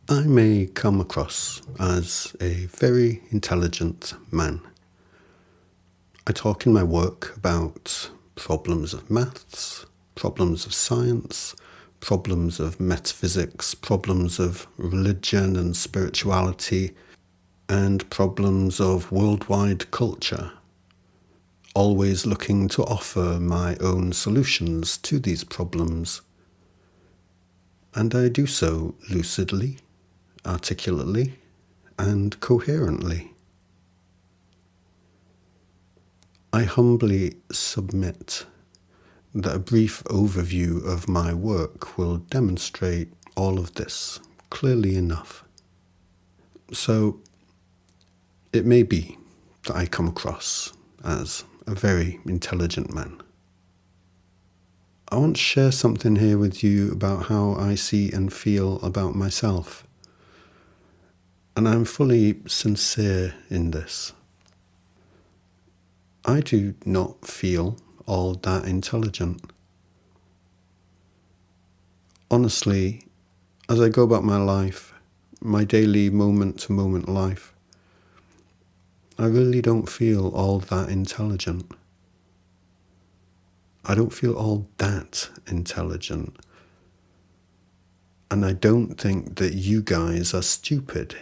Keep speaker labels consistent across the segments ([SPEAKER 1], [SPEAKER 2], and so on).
[SPEAKER 1] I may come across as a very intelligent man. I talk in my work about problems of maths, problems of science, problems of metaphysics, problems of religion and spirituality, and problems of worldwide culture, always looking to offer my own solutions to these problems. And I do so lucidly, articulately, and coherently. I humbly submit that a brief overview of my work will demonstrate all of this clearly enough. So, it may be that I come across as a very intelligent man. I want to share something here with you about how I see and feel about myself. And I'm fully sincere in this. I do not feel all that intelligent. Honestly, as I go about my life, my daily moment-to-moment life, I really don't feel all that intelligent. I don't feel all that intelligent. And I don't think that you guys are stupid.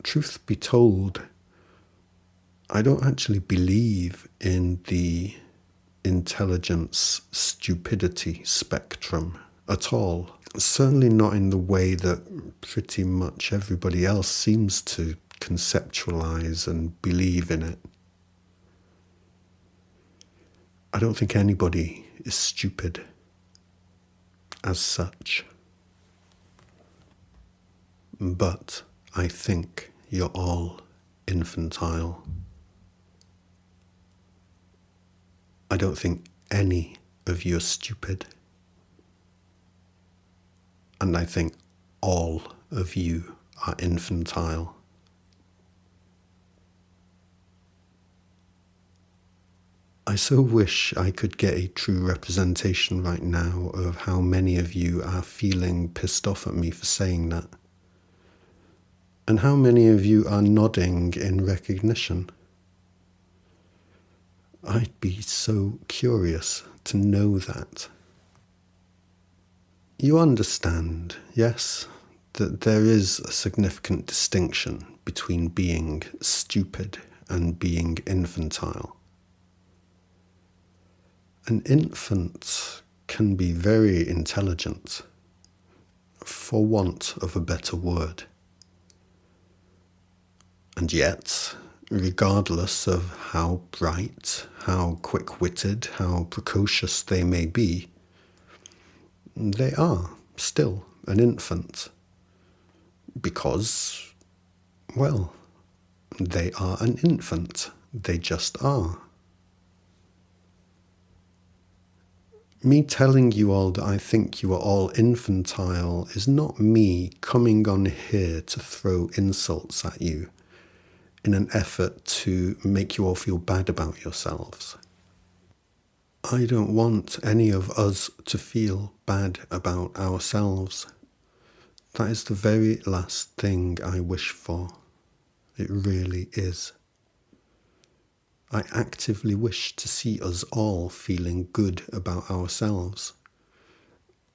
[SPEAKER 1] Truth be told, I don't actually believe in the intelligence stupidity spectrum at all. Certainly not in the way that pretty much everybody else seems to conceptualize and believe in it. I don't think anybody is stupid as such. But I think you're all infantile. I don't think any of you are stupid. And I think all of you are infantile. I so wish I could get a true representation right now of how many of you are feeling pissed off at me for saying that. And how many of you are nodding in recognition. I'd be so curious to know that. You understand, yes, that there is a significant distinction between being stupid and being infantile. An infant can be very intelligent, for want of a better word. And yet, regardless of how bright, how quick-witted, how precocious they may be, they are still an infant. Because, well, they are an infant. They just are. Me telling you all that I think you are all infantile is not me coming on here to throw insults at you in an effort to make you all feel bad about yourselves. I don't want any of us to feel bad about ourselves. That is the very last thing I wish for. It really is. I actively wish to see us all feeling good about ourselves.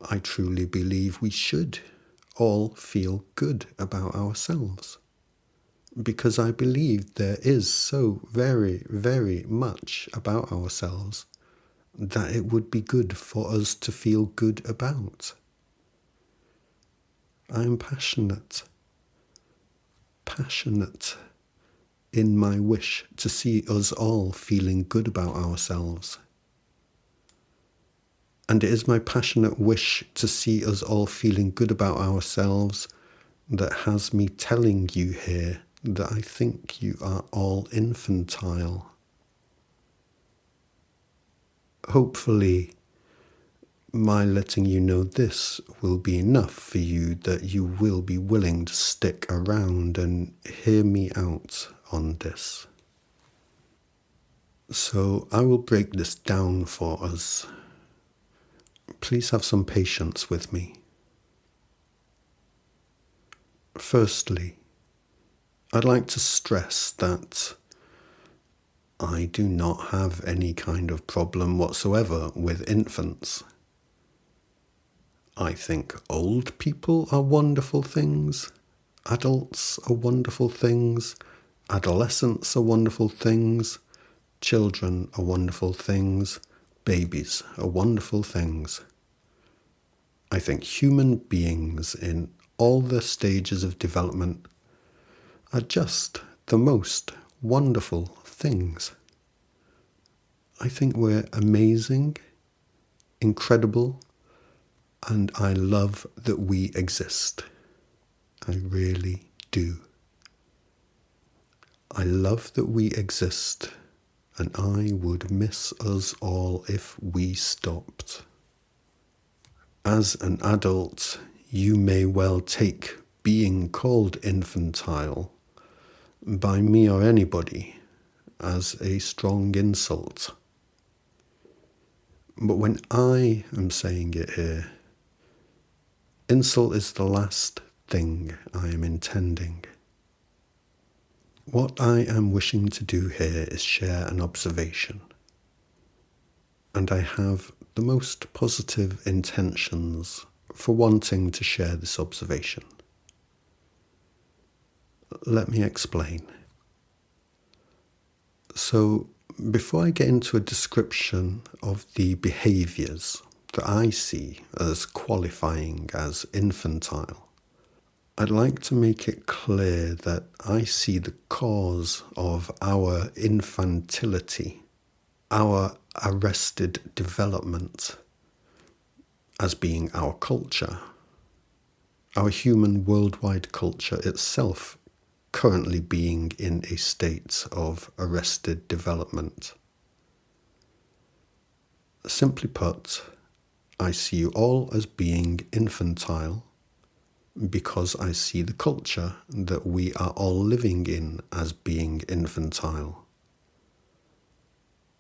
[SPEAKER 1] I truly believe we should all feel good about ourselves. Because I believe there is so very, very much about ourselves that it would be good for us to feel good about. I am passionate in my wish to see us all feeling good about ourselves. And it is my passionate wish to see us all feeling good about ourselves that has me telling you here that I think you are all infantile. Hopefully, my letting you know this will be enough for you that you will be willing to stick around and hear me out on this. So I will break this down for us. Please have some patience with me. Firstly, I'd like to stress that I do not have any kind of problem whatsoever with infants. I think old people are wonderful things, adults are wonderful things, adolescents are wonderful things, children are wonderful things, babies are wonderful things. I think human beings in all their stages of development are just the most wonderful things. I think we're amazing, incredible, and I love that we exist. I really do. I love that we exist, and I would miss us all if we stopped. As an adult, you may well take being called infantile by me or anybody as a strong insult. But when I am saying it here, insult is the last thing I am intending. What I am wishing to do here is share an observation, and I have the most positive intentions for wanting to share this observation. Let me explain. So, before I get into a description of the behaviours that I see as qualifying as infantile, I'd like to make it clear that I see the cause of our infantility, our arrested development, as being our culture, our human worldwide culture itself currently being in a state of arrested development. Simply put, I see you all as being infantile because I see the culture that we are all living in as being infantile.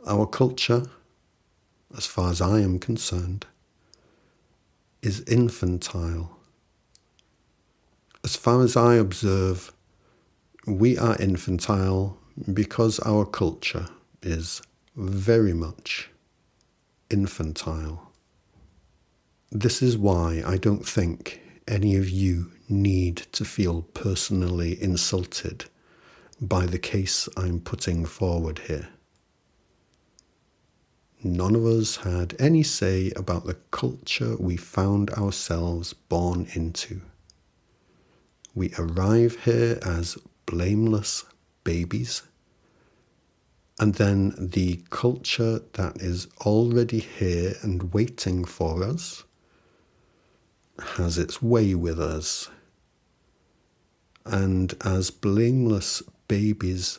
[SPEAKER 1] Our culture, as far as I am concerned, is infantile. As far as I observe, we are infantile because our culture is very much infantile. This is why I don't think any of you need to feel personally insulted by the case I'm putting forward here. None of us had any say about the culture we found ourselves born into. We arrive here as blameless babies, and then the culture that is already here and waiting for us has its way with us. And as blameless babies,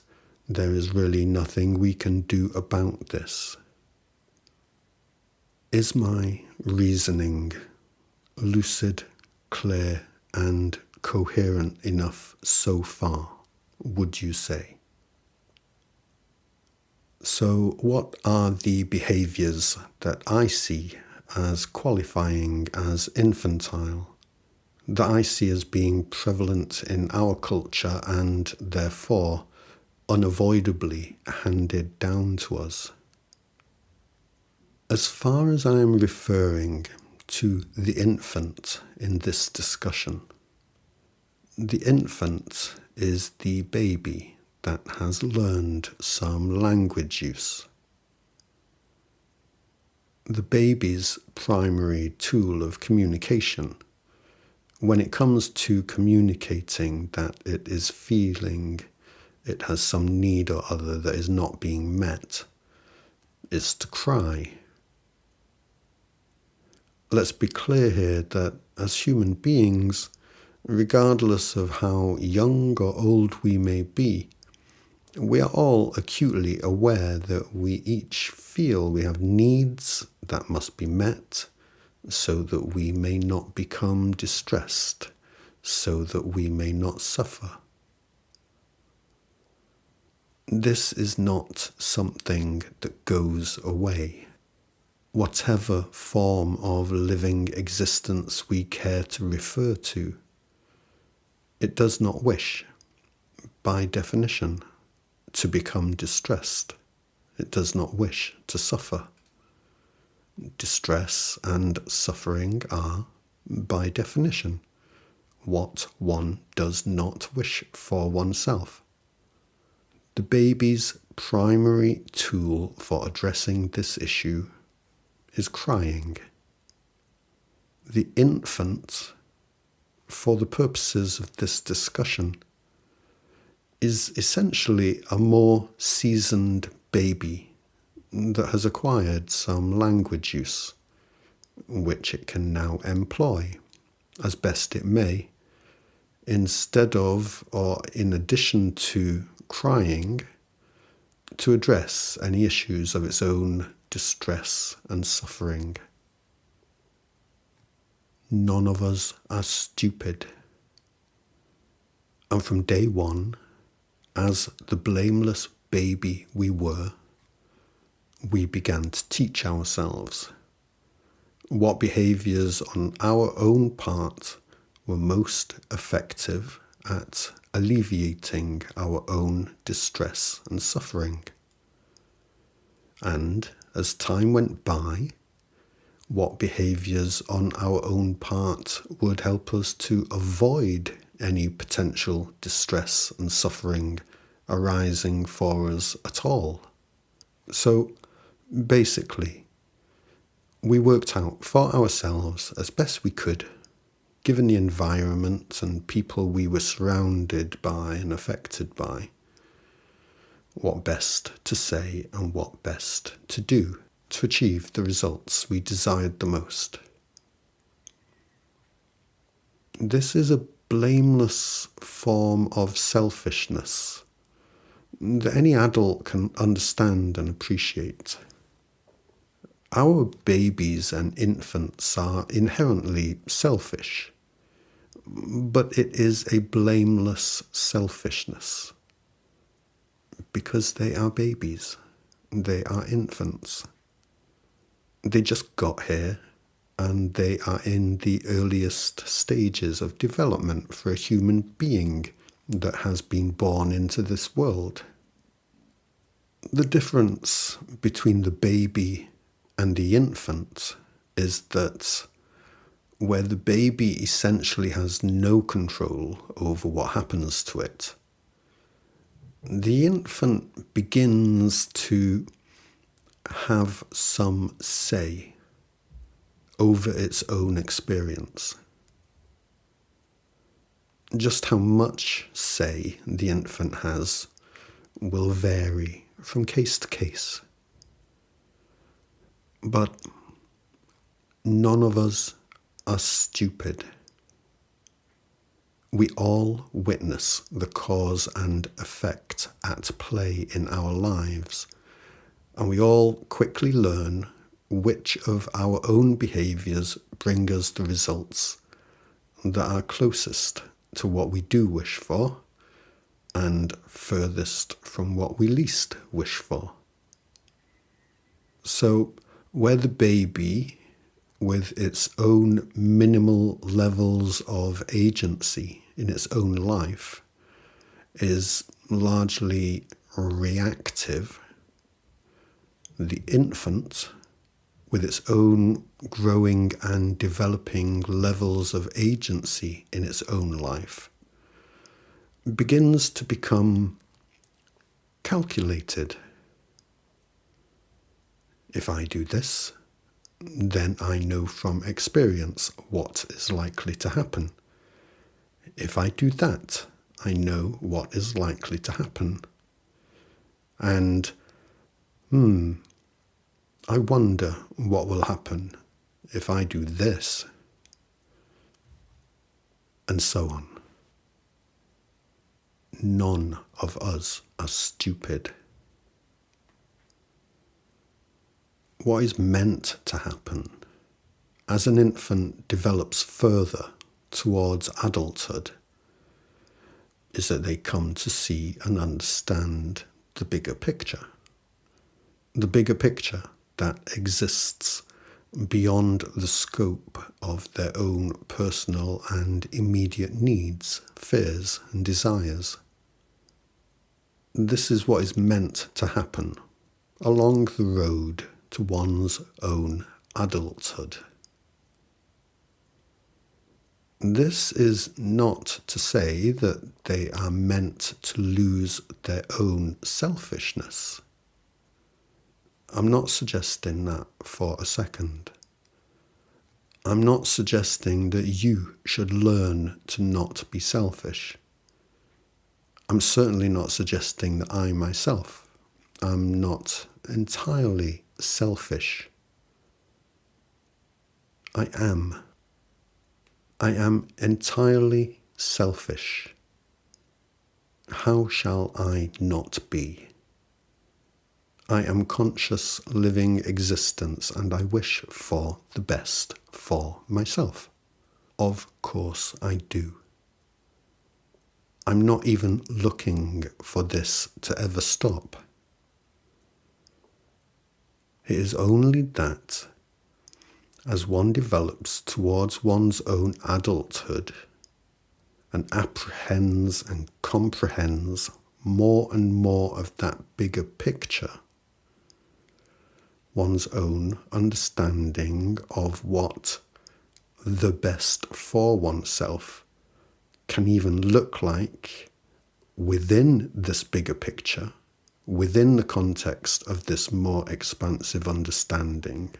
[SPEAKER 1] there is really nothing we can do about this. Is my reasoning lucid, clear, and coherent enough so far, would you say? So what are the behaviours that I see as qualifying as infantile, that I see as being prevalent in our culture and therefore unavoidably handed down to us? As far as I am referring to the infant in this discussion, the infant is the baby that has learned some language use. The baby's primary tool of communication, when it comes to communicating that it is feeling it has some need or other that is not being met, is to cry. Let's be clear here that as human beings, regardless of how young or old we may be, we are all acutely aware that we each feel we have needs that must be met so that we may not become distressed, so that we may not suffer. This is not something that goes away. Whatever form of living existence we care to refer to, It does not wish, by definition, to become distressed. It does not wish to suffer. Distress and suffering are, by definition, what one does not wish for oneself. The baby's primary tool for addressing this issue is crying. The infant, for the purposes of this discussion, is essentially a more seasoned baby that has acquired some language use, which it can now employ as best it may, instead of or in addition to crying, to address any issues of its own distress and suffering. None of us are stupid. And from day one, as the blameless baby we were, we began to teach ourselves what behaviours on our own part were most effective at alleviating our own distress and suffering. And as time went by, what behaviours on our own part would help us to avoid any potential distress and suffering arising for us at all. So basically, we worked out for ourselves as best we could, given the environment and people we were surrounded by and affected by, what best to say and what best to do to achieve the results we desired the most. This is a blameless form of selfishness that any adult can understand and appreciate. Our babies and infants are inherently selfish, but it is a blameless selfishness because they are babies, they are infants. They just got here and they are in the earliest stages of development for a human being that has been born into this world. The difference between the baby and the infant is that where the baby essentially has no control over what happens to it, the infant begins to have some say over its own experience. Just how much say the infant has will vary from case to case. But none of us are stupid. We all witness the cause and effect at play in our lives, and we all quickly learn which of our own behaviours bring us the results that are closest to what we do wish for and furthest from what we least wish for. So, where the baby, with its own minimal levels of agency in its own life, is largely reactive, the infant, with its own growing and developing levels of agency in its own life, begins to become calculated. If I do this, then I know from experience what is likely to happen. If I do that, I know what is likely to happen. And, I wonder what will happen if I do this, and so on. None of us are stupid. What is meant to happen as an infant develops further towards adulthood is that they come to see and understand the bigger picture. The bigger picture that exists beyond the scope of their own personal and immediate needs, fears, and desires. This is what is meant to happen along the road to one's own adulthood. This is not to say that they are meant to lose their own selfishness. I'm not suggesting that for a second. I'm not suggesting that you should learn to not be selfish. I'm certainly not suggesting that I myself am not entirely selfish. I am. I am entirely selfish. How shall I not be? I am conscious living existence and I wish for the best for myself. Of course I do. I'm not even looking for this to ever stop. It is only that as one develops towards one's own adulthood and apprehends and comprehends more and more of that bigger picture, one's own understanding of what the best for oneself can even look like within this bigger picture, within the context of this more expansive understanding,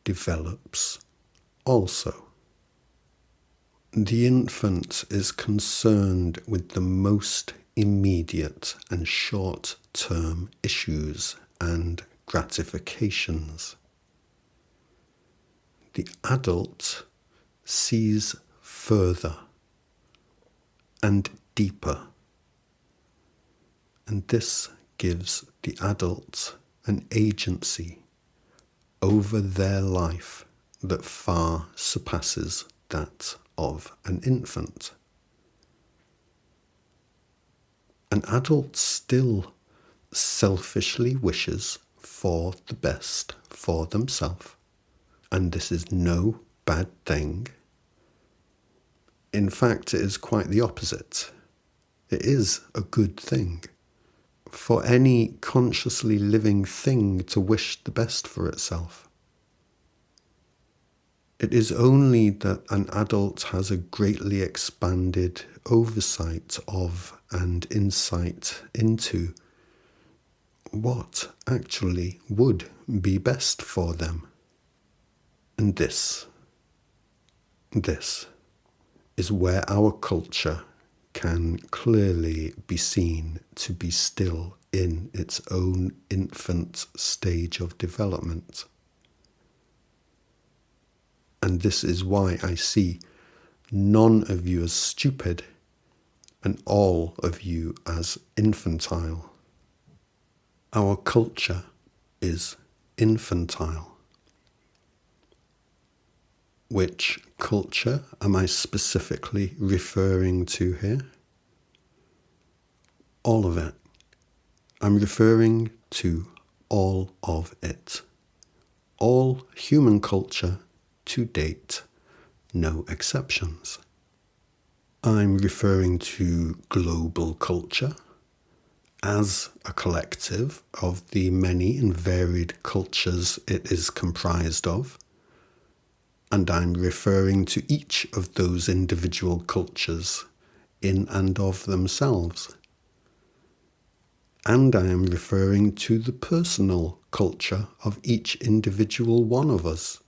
[SPEAKER 1] develops also. The infant is concerned with the most immediate and short-term issues and gratifications. The adult sees further and deeper, and this gives the adult an agency over their life that far surpasses that of an infant. An adult still selfishly wishes for the best for themselves, and this is no bad thing. In fact, it is quite the opposite. It is a good thing for any consciously living thing to wish the best for itself. It is only that an adult has a greatly expanded oversight of and insight into what actually would be best for them. And this is where our culture can clearly be seen to be still in its own infant stage of development. And this is why I see none of you as stupid and all of you as infantile. Our culture is infantile. Which culture am I specifically referring to here? All of it. I'm referring to all of it. All human culture to date, no exceptions. I'm referring to global culture as a collective of the many and varied cultures it is comprised of. And I'm referring to each of those individual cultures in and of themselves. And I am referring to the personal culture of each individual one of us.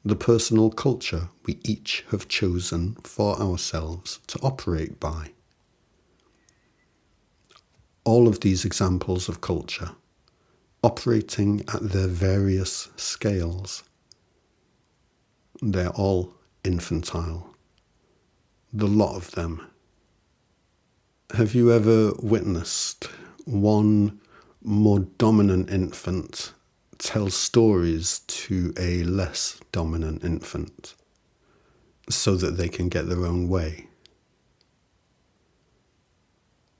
[SPEAKER 1] The personal culture we each have chosen for ourselves to operate by. All of these examples of culture, operating at their various scales, they're all infantile. The lot of them. Have you ever witnessed one more dominant infant tell stories to a less dominant infant so that they can get their own way?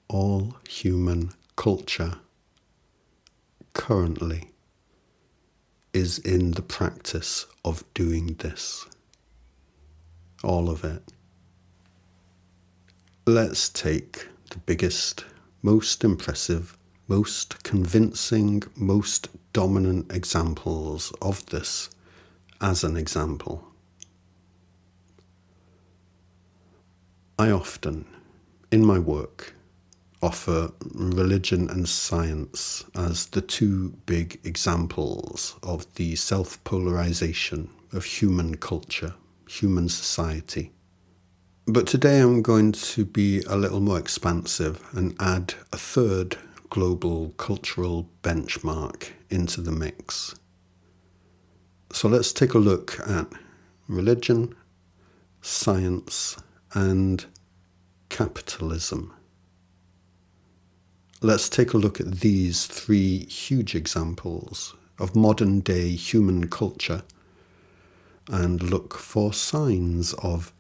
[SPEAKER 1] All human culture currently is in the practice of doing this. All of it. Let's take the biggest, most impressive, most convincing, most dominant examples of this as an example. I often, in my work, offer religion and science as the two big examples of the self-polarization of human culture, human society. But today I'm going to be a little more expansive and add a third global cultural benchmark into the mix. So let's take a look at religion, science, and capitalism. Let's take a look at these three huge examples of modern day human culture and look for signs of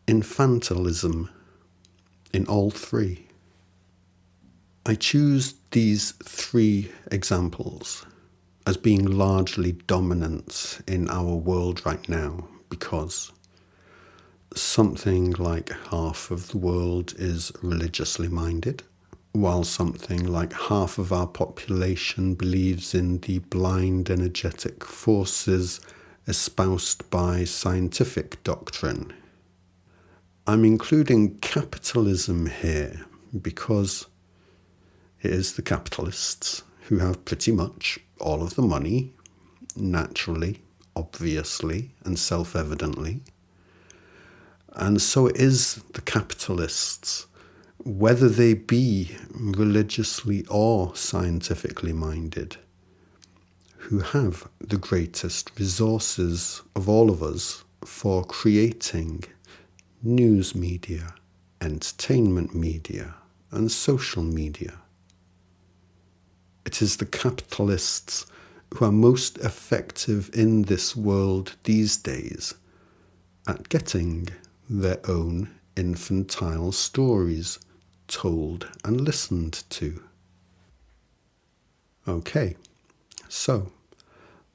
[SPEAKER 1] infantilism in all three. I choose these three examples as being largely dominant in our world right now because something like half of the world is religiously minded, while something like half of our population believes in the blind energetic forces espoused by scientific doctrine. I'm including capitalism here because it is the capitalists who have pretty much all of the money, naturally, obviously, and self-evidently. And so it is the capitalists, whether they be religiously or scientifically minded, who have the greatest resources of all of us for creating news media, entertainment media, and social media. It is the capitalists who are most effective in this world these days at getting their own infantile stories told and listened to. Okay, so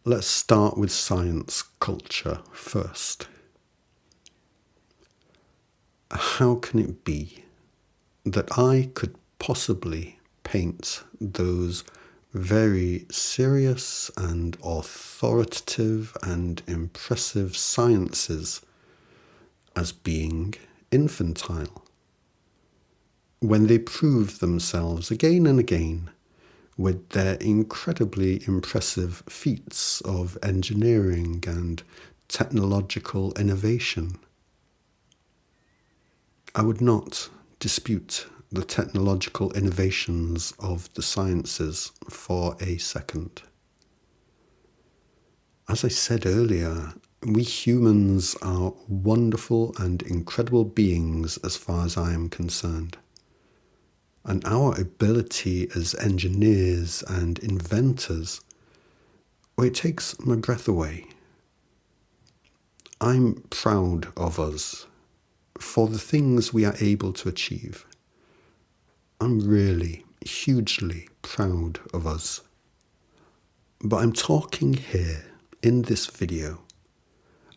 [SPEAKER 1] let's start with science culture first. How can it be that I could possibly paint those very serious and authoritative and impressive sciences as being infantile, when they prove themselves again and again with their incredibly impressive feats of engineering and technological innovation? I would not dispute the technological innovations of the sciences for a second. As I said earlier, we humans are wonderful and incredible beings as far as I am concerned. And our ability as engineers and inventors, well, it takes my breath away. I'm proud of us for the things we are able to achieve. I'm really hugely proud of us. But I'm talking here in this video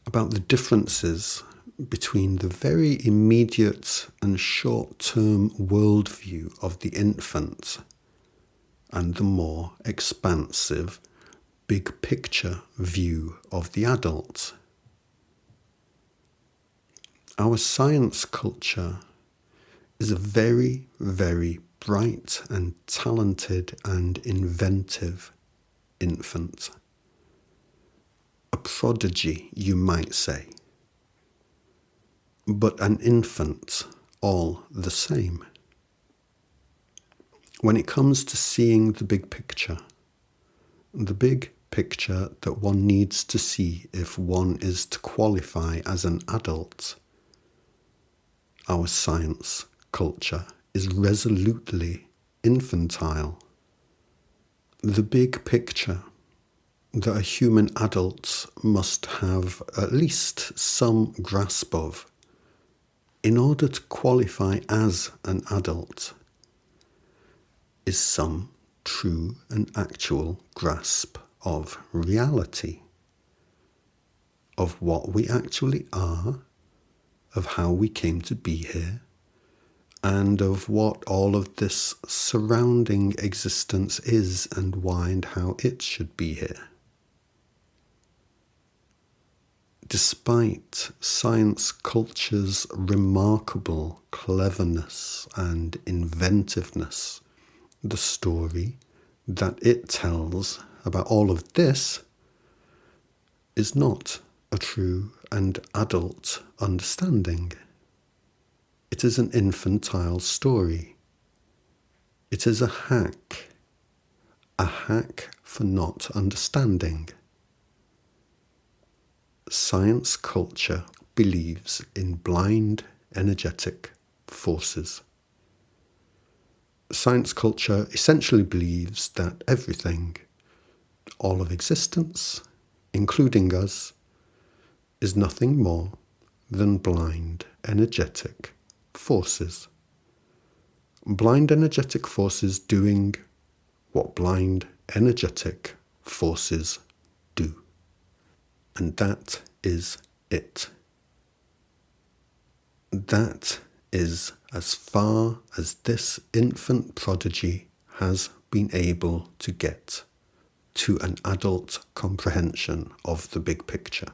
[SPEAKER 1] about the differences between the very immediate and short-term worldview of the infant and the more expansive, big picture view of the adult. Our science culture is a very, very bright and talented and inventive infant. A prodigy, you might say. But an infant all the same. When it comes to seeing the big picture that one needs to see if one is to qualify as an adult, our science culture is resolutely infantile. The big picture that a human adult must have at least some grasp of in order to qualify as an adult is some true and actual grasp of reality, of what we actually are, of how we came to be here, and of what all of this surrounding existence is and why and how it should be here. Despite science culture's remarkable cleverness and inventiveness, the story that it tells about all of this is not a true and adult understanding. It is an infantile story. It is a hack for not understanding. Science culture believes in blind energetic forces. Science culture essentially believes that everything, all of existence, including us, is nothing more than blind energetic forces. Blind energetic forces doing what blind energetic forces do. And that is it. That is as far as this infant prodigy has been able to get to an adult comprehension of the big picture.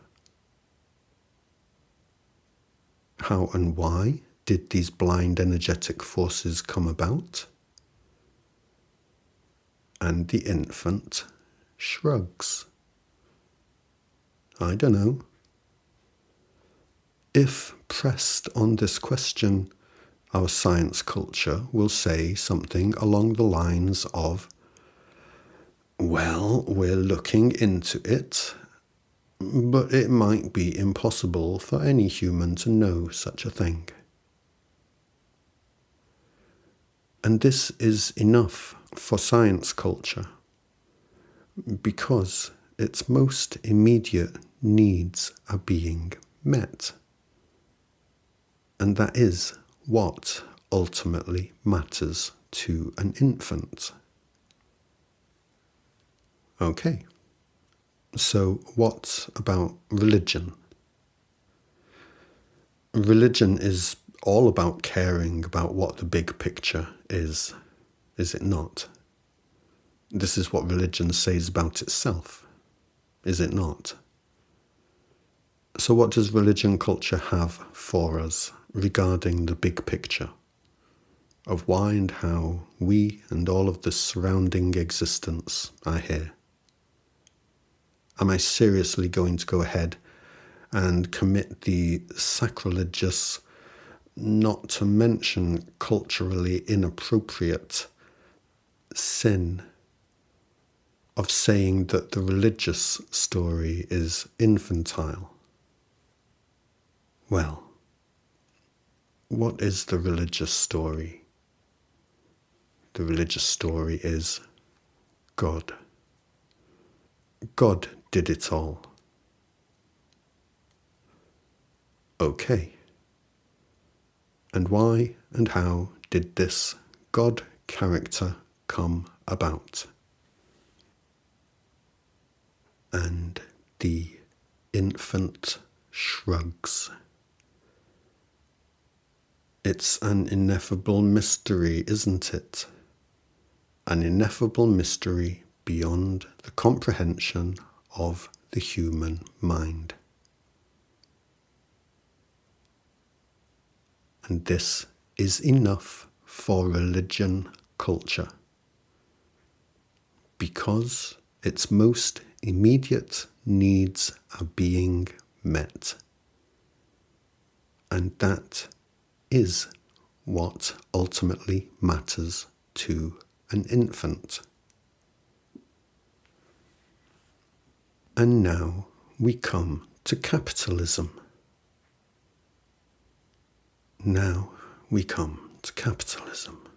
[SPEAKER 1] How and why did these blind energetic forces come about? And the infant shrugs. I don't know. If pressed on this question, our science culture will say something along the lines of, well, we're looking into it, but it might be impossible for any human to know such a thing. And this is enough for science culture, because its most immediate needs are being met. And that is what ultimately matters to an infant. Okay, so what about religion? Religion is all about caring about what the big picture is it not? This is what religion says about itself, is it not? So what does religion culture have for us regarding the big picture of why and how we and all of the surrounding existence are here? Am I seriously going to go ahead and commit the sacrilegious, not to mention culturally inappropriate sin of saying that the religious story is infantile? Well, what is the religious story? The religious story is God. God did it all. Okay. And why and how did this God character come about? And the infant shrugs. It's an ineffable mystery, isn't it? An ineffable mystery beyond the comprehension of the human mind. And this is enough for religion culture, because its most immediate needs are being met. And that is what ultimately matters to an infant. And now we come to capitalism. Now we come to capitalism.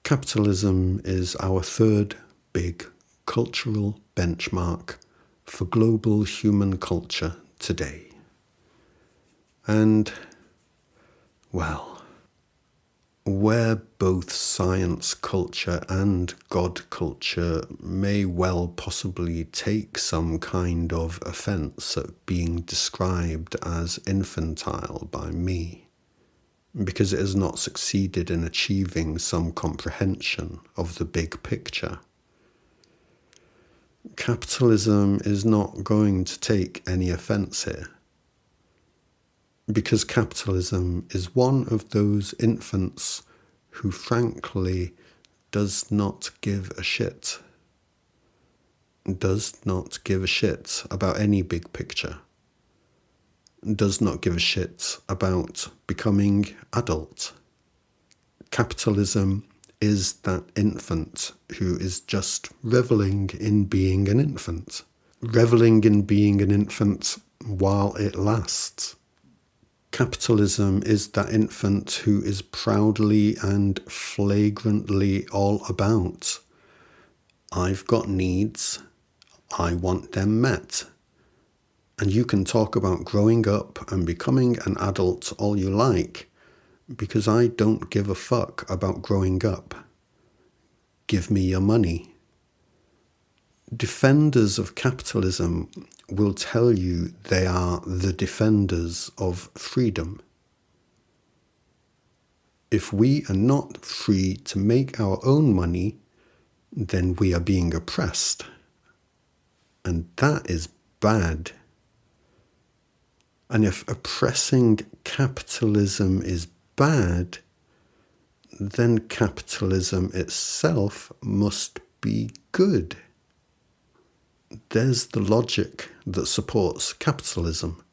[SPEAKER 1] Capitalism is our third big cultural benchmark for global human culture today. And, well, where both science culture and God culture may well possibly take some kind of offence at being described as infantile by me, because it has not succeeded in achieving some comprehension of the big picture. Capitalism is not going to take any offence here, because capitalism is one of those infants who frankly does not give a shit. Does not give a shit about any big picture. Does not give a shit about becoming adult. Capitalism is that infant who is just reveling in being an infant. Reveling in being an infant while it lasts. Capitalism is that infant who is proudly and flagrantly all about, I've got needs, I want them met. And you can talk about growing up and becoming an adult all you like, because I don't give a fuck about growing up. Give me your money. Defenders of capitalism will tell you they are the defenders of freedom. If we are not free to make our own money, then we are being oppressed. And that is bad. And if oppressing capitalism is bad, then capitalism itself must be good. There's the logic that supports capitalism.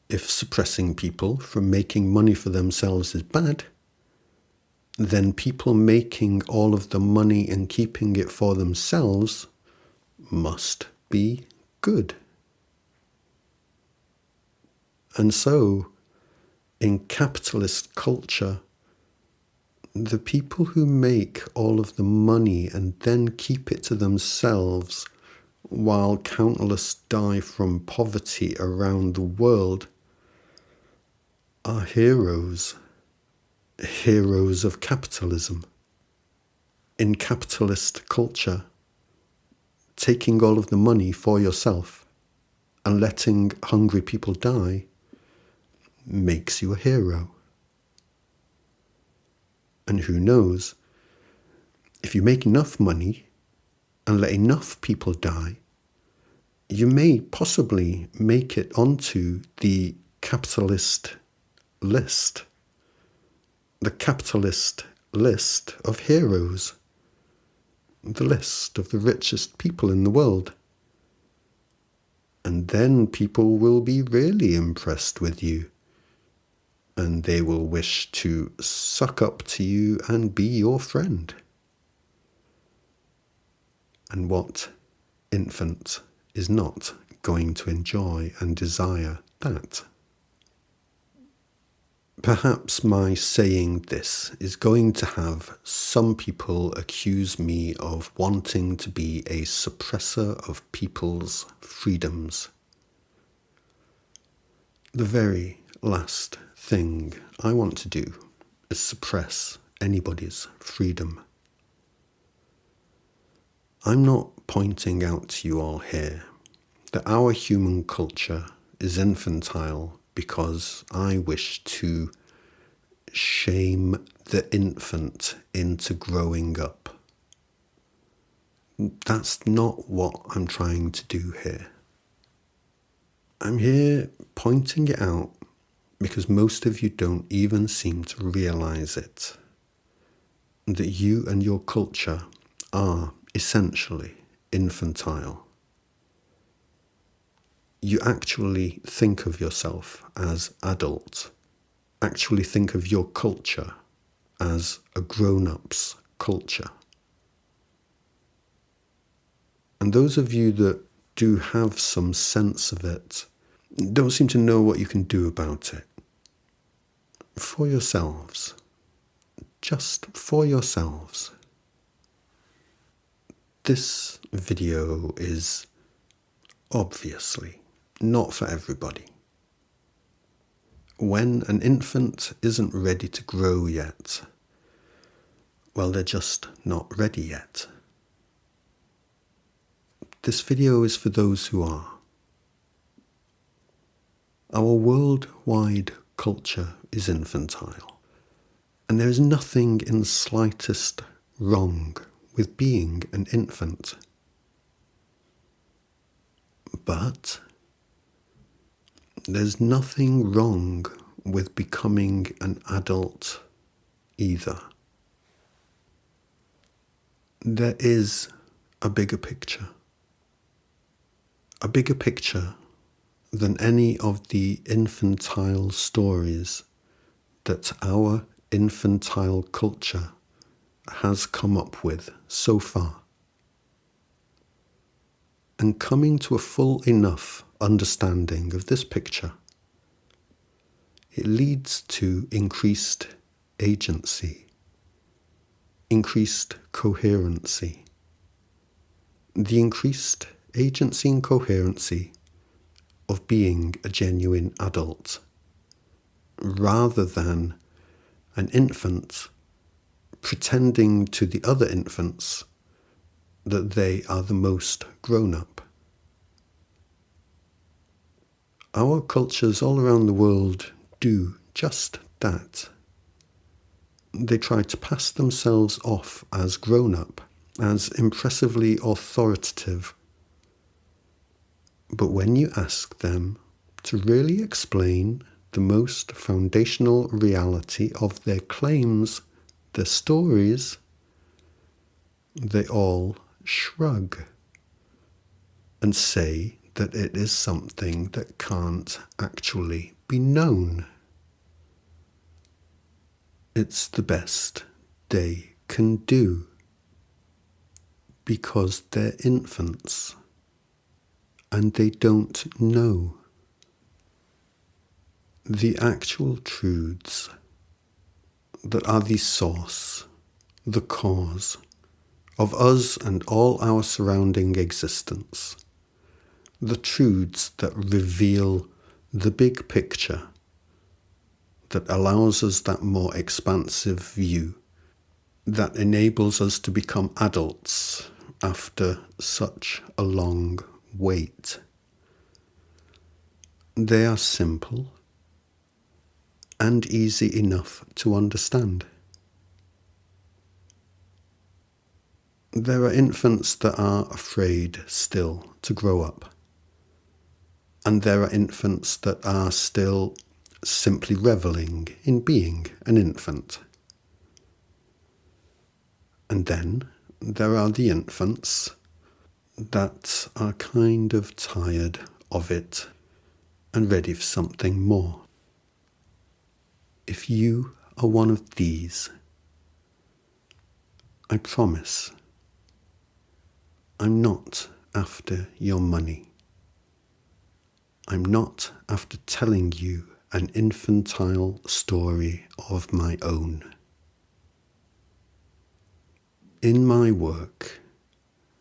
[SPEAKER 1] If suppressing people from making money for themselves is bad, then people making all of the money and keeping it for themselves must be good. And so, in capitalist culture, the people who make all of the money and then keep it to themselves while countless die from poverty around the world are heroes. Heroes of capitalism. In capitalist culture, taking all of the money for yourself and letting hungry people die makes you a hero. And who knows, if you make enough money and let enough people die, you may possibly make it onto the capitalist list. The capitalist list of heroes. The list of the richest people in the world. And then people will be really impressed with you. And they will wish to suck up to you and be your friend. And what infant is not going to enjoy and desire that? Perhaps my saying this is going to have some people accuse me of wanting to be a suppressor of people's freedoms. The very last thing I want to do is suppress anybody's freedom. I'm not pointing out to you all here that our human culture is infantile because I wish to shame the infant into growing up. That's not what I'm trying to do here. I'm here pointing it out because most of you don't even seem to realize it. That you and your culture are essentially infantile. You actually think of yourself as adult, actually think of your culture as a grown-up's culture. And those of you that do have some sense of it don't seem to know what you can do about it. For yourselves. Just for yourselves. This video is obviously not for everybody. When an infant isn't ready to grow yet, well, they're just not ready yet. This video is for those who are. Our worldwide culture is infantile, and there is nothing in the slightest wrong with being an infant. But there's nothing wrong with becoming an adult either. There is a bigger picture than any of the infantile stories that our infantile culture has come up with so far. And coming to a full enough understanding of this picture, it leads to increased agency, increased coherency. The increased agency and coherency of being a genuine adult, rather than an infant pretending to the other infants that they are the most grown-up. Our cultures all around the world do just that. They try to pass themselves off as grown-up, as impressively authoritative. But when you ask them to really explain the most foundational reality of their claims, their stories, they all shrug and say that it is something that can't actually be known. It's the best they can do because they're infants and they don't know. The actual truths that are the source, the cause of us and all our surrounding existence, the truths that reveal the big picture, that allows us that more expansive view, that enables us to become adults after such a long wait. They are simple and easy enough to understand. There are infants that are afraid still to grow up, and there are infants that are still simply reveling in being an infant. And then there are the infants that are kind of tired of it and ready for something more. If you are one of these, I promise I'm not after your money. I'm not after telling you an infantile story of my own. In my work,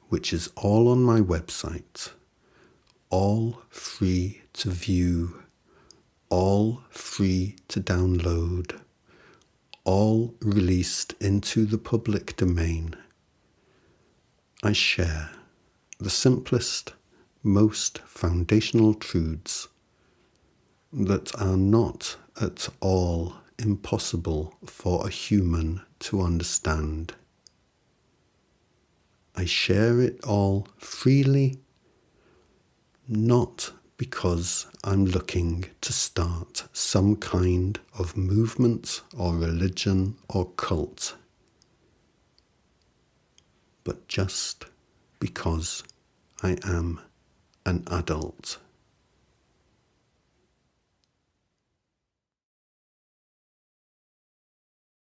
[SPEAKER 1] which is all on my website, all free to view, all free to download, all released into the public domain, I share the simplest, most foundational truths that are not at all impossible for a human to understand. I share it all freely, not because I'm looking to start some kind of movement or religion or cult, but just because I am an adult.